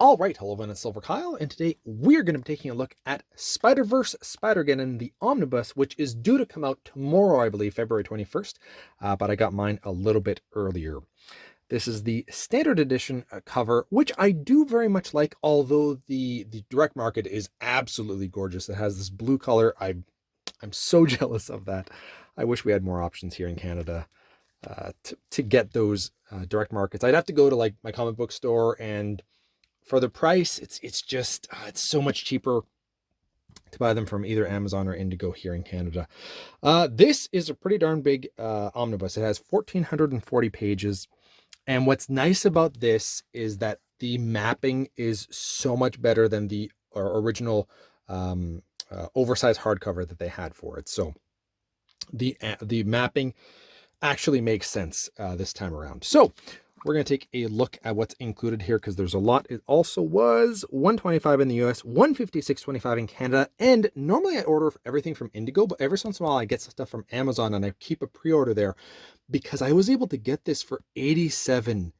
All right, hello everyone, it's silverkyle, and today we're going to be taking a look at Spider-Verse Spider-Geddon the Omnibus, which is due to come out tomorrow, I believe, February 21st, but I got mine a little bit earlier. This is the standard edition cover, which I do very much like, although the direct market is absolutely gorgeous. It has this blue color. I'm so jealous of that. I wish we had more options here in Canada to get those direct markets. I'd have to go to like my comic book store, and for the price, it's just it's so much cheaper to buy them from either Amazon or Indigo here in Canada. This is a pretty darn big omnibus. It has 1,440 pages. And what's nice about this is that the mapping is so much better than the original oversized hardcover that they had for it. So the mapping actually makes sense this time around. So we're going to take a look at what's included here because there's a lot. It also was $125 in the US, $156.25 in Canada. And normally I order everything from Indigo, but every once in a while I get stuff from Amazon and I keep a pre-order there because I was able to get this for $87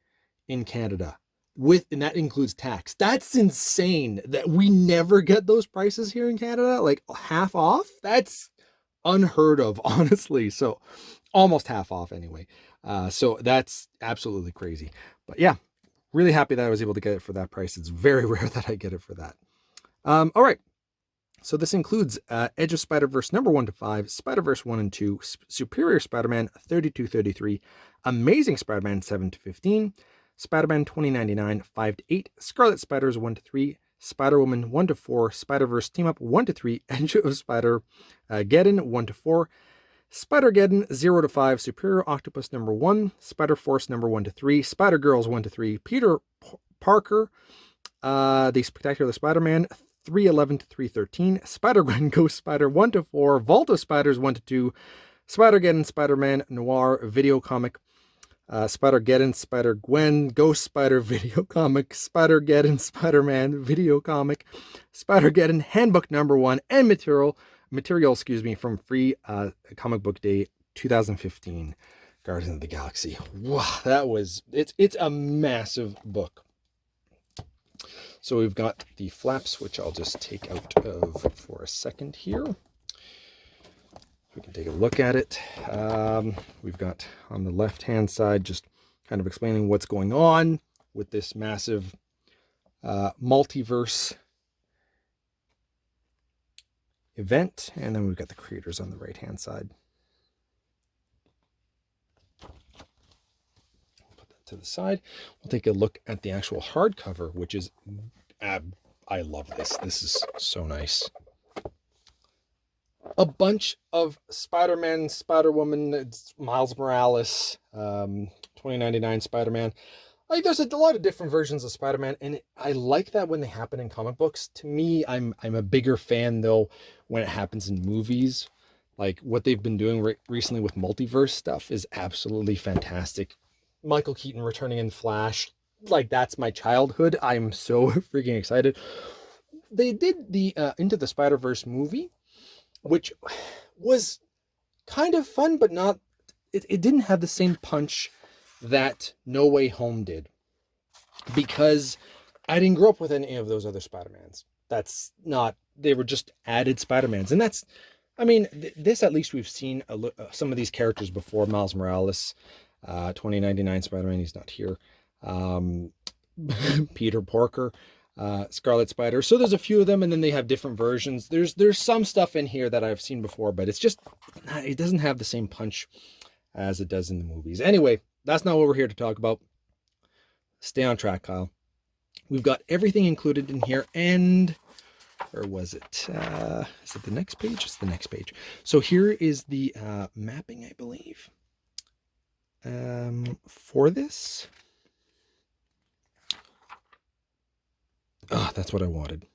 in Canada. And that includes tax. That's insane that we never get those prices here in Canada, like half off. That's unheard of, honestly. So almost half off anyway. So that's absolutely crazy. But yeah, really happy that I was able to get it for that price. It's very rare that I get it for that. All right. So this includes Edge of Spider-Verse number 1 to 5, Spider-Verse 1 and 2, Superior Spider-Man 32-33, Amazing Spider-Man 7 to 15, Spider-Man 2099 5 to 8, Scarlet Spiders 1 to 3, Spider-Woman 1 to 4, Spider-Verse Team Up 1 to 3, Edge of Spider-Geddon 1 to 4, Spider-Geddon 0 to 5, Superior Octopus number 1, Spider-Force number 1 to 3, Spider-Girls 1 to 3, Peter Parker, The Spectacular Spider-Man 311 to 313, Spider-Gwen Ghost Spider 1 to 4, Vault of Spiders 1 to 2, Spider-Geddon Spider-Man Noir video comic, Spider-Geddon Spider-Gwen Ghost Spider video comic, Spider-Geddon Spider-Man video comic, Spider-Geddon Handbook number 1, and material, from Free Comic Book Day 2015, Guardians of the Galaxy. Wow, it's a massive book. So we've got the flaps, which I'll just take out of for a second here. We can take a look at it. We've got on the left-hand side just kind of explaining what's going on with this massive multiverse event. And then we've got the creators on the right-hand side. To the side, we'll take a look at the actual hardcover, which is I love this. This is so nice. A bunch of Spider-Man, Spider-Woman, Miles Morales, 2099 Spider-Man. Like, there's a lot of different versions of Spider-Man, and I like that when they happen in comic books. To me, I'm a bigger fan though when it happens in movies. Like what they've been doing recently with multiverse stuff is absolutely fantastic. Michael Keaton returning in Flash, like that's my childhood. I'm so freaking excited. They did the Into the Spider-Verse movie, which was kind of fun, but not, it didn't have the same punch that No Way Home did, because I didn't grow up with any of those other Spider-Mans. They were just added Spider-Mans. And that's, I mean, this at least we've seen some of these characters before. Miles Morales, 2099 Spider-Man, he's not here. Peter Parker, Scarlet Spider. So there's a few of them, and then they have different versions. There's some stuff in here that I've seen before, but it doesn't have the same punch as it does in the movies. Anyway, that's not what we're here to talk about. Stay on track, Kyle. We've got everything included in here, and where was it? Is it the next page? It's the next page. So here is the mapping, I believe. For this. Oh, that's what I wanted.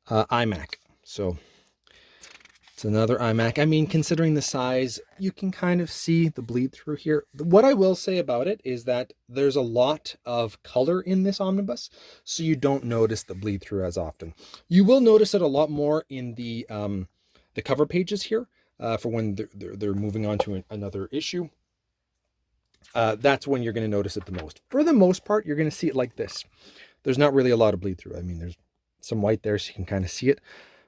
iMac. So it's another iMac. I mean, considering the size, you can kind of see the bleed through here. What I will say about it is that there's a lot of color in this omnibus, so you don't notice the bleed through as often. You will notice it a lot more in the cover pages here for when they're moving on to another issue. That's when you're going to notice it the most. For the most part, you're going to see it like this. There's not really a lot of bleed through. I mean, there's some white there so you can kind of see it,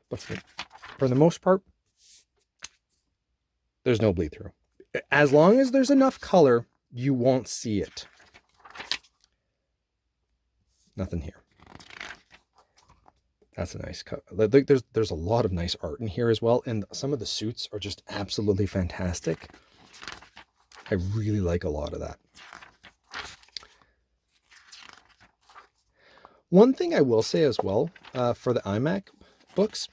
but for the most part, there's no bleed through. As long as there's enough color, you won't see it. Nothing here. That's a nice cut. There's a lot of nice art in here as well, and some of the suits are just absolutely fantastic. I really like a lot of that. One thing I will say as well, for the iMac books,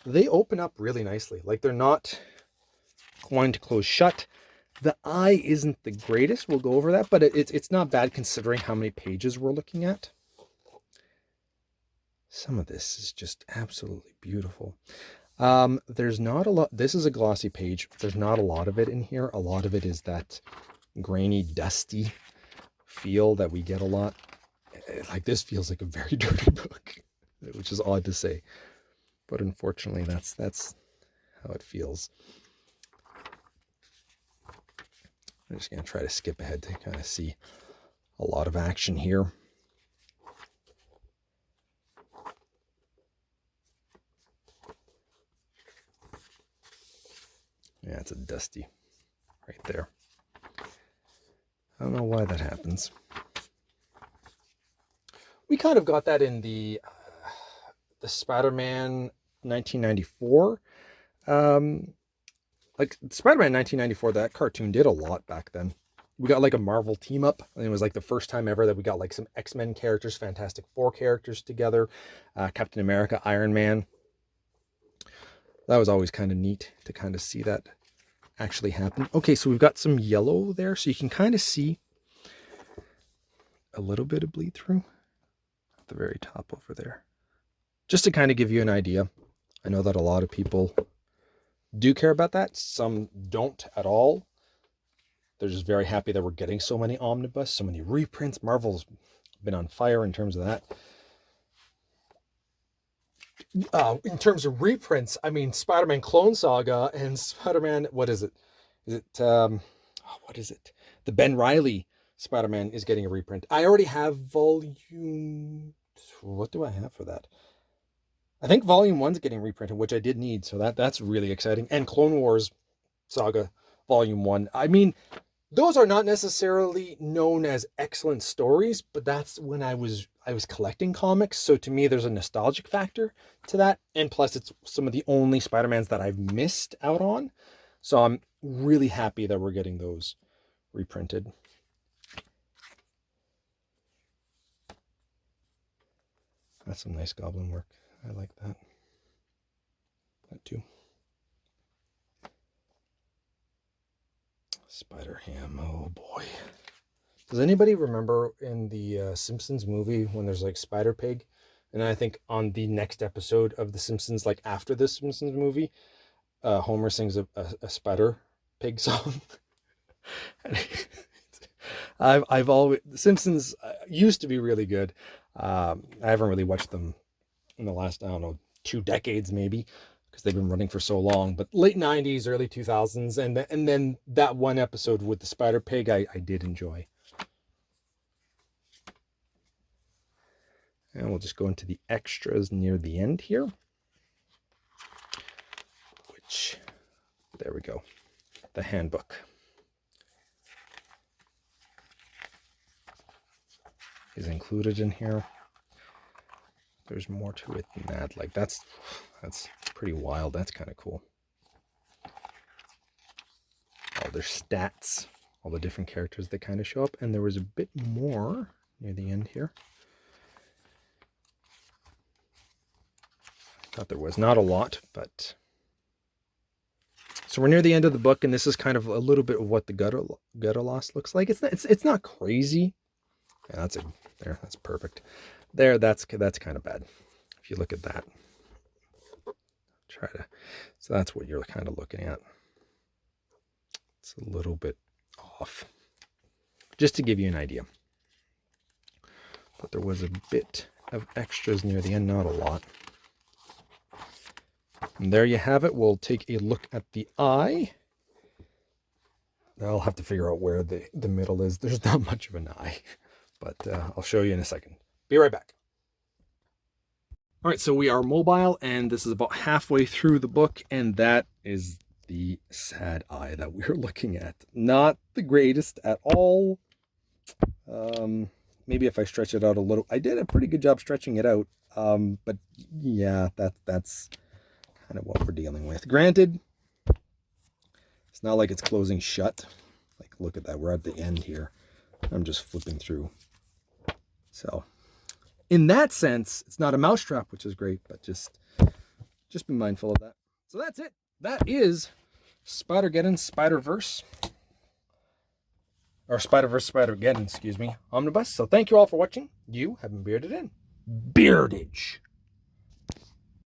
they open up really nicely. Like, they're not going to close shut. The eye isn't the greatest. We'll go over that, but it's not bad considering how many pages we're looking at. Some of this is just absolutely beautiful. There's not a lot. This is a glossy page. There's not a lot of it in here. A lot of it is that grainy, dusty feel that we get a lot. Like, this feels like a very dirty book, which is odd to say, but unfortunately that's how it feels. I'm just going to try to skip ahead to kind of see a lot of action here. Yeah, it's a dusty right there. I don't know why that happens. We kind of got that in the Spider-Man 1994. Like, Spider-Man 1994, that cartoon did a lot back then. We got like a Marvel team up, and it was like the first time ever that we got like some X-Men characters, Fantastic Four characters together, Captain America, Iron Man. That was always kind of neat to kind of see that actually happen. Okay, so we've got some yellow there, so you can kind of see a little bit of bleed through at the very top over there. Just to kind of give you an idea. I know that a lot of people do care about that. Some don't at all. They're just very happy that we're getting so many omnibus, so many reprints. Marvel's been on fire in terms of that. In terms of reprints, I mean, Spider-Man Clone Saga and Spider-Man, what is it? What is it? The Ben Reilly Spider-Man is getting a reprint. I already have volume... What do I have for that? I think volume 1's getting reprinted, which I did need, so that's really exciting. And Clone Wars Saga volume 1. I mean, those are not necessarily known as excellent stories, but that's when I was collecting comics, so to me there's a nostalgic factor to that, and plus it's some of the only Spider-Mans that I've missed out on, so I'm really happy that we're getting those reprinted. That's some nice goblin work. I like that. That too. Spider-Ham, oh boy. Does anybody remember in the Simpsons movie when there's like Spider Pig? And I think on the next episode of The Simpsons, like after the Simpsons movie, Homer sings a Spider Pig song. I've always, The Simpsons used to be really good. I haven't really watched them in the last, I don't know, 2 decades maybe, because they've been running for so long, but late 90s, early 2000s, and then that one episode with the Spider Pig I did enjoy. And we'll just go into the extras near the end here, which, there we go, the handbook is included in here. There's more to it than that. Like, that's pretty wild. That's kind of cool. All their stats, all the different characters that kind of show up, and there was a bit more near the end here. I thought there was not a lot, but so we're near the end of the book, and this is kind of a little bit of what the gutter loss looks like. It's not crazy. Yeah, that's perfect. There, that's kind of bad. If you look at that, so that's what you're kind of looking at. It's a little bit off, just to give you an idea. But there was a bit of extras near the end, not a lot. And there you have it. We'll take a look at the eye. I'll have to figure out where the middle is. There's not much of an eye, but I'll show you in a second. Be right back. All right, so we are mobile, and this is about halfway through the book, and that is the sad eye that we're looking at. Not the greatest at all. Maybe if I stretch it out a little. I did a pretty good job stretching it out, but yeah, that's kind of what we're dealing with. Granted, it's not like it's closing shut. Like, look at that. We're at the end here. I'm just flipping through. So in that sense, it's not a mousetrap, which is great, but just be mindful of that. So that's it. That is Spider-Geddon Spider-Verse. Or Spider-Verse Spider-Geddon, excuse me, Omnibus. So thank you all for watching. You have been bearded in. Beardage.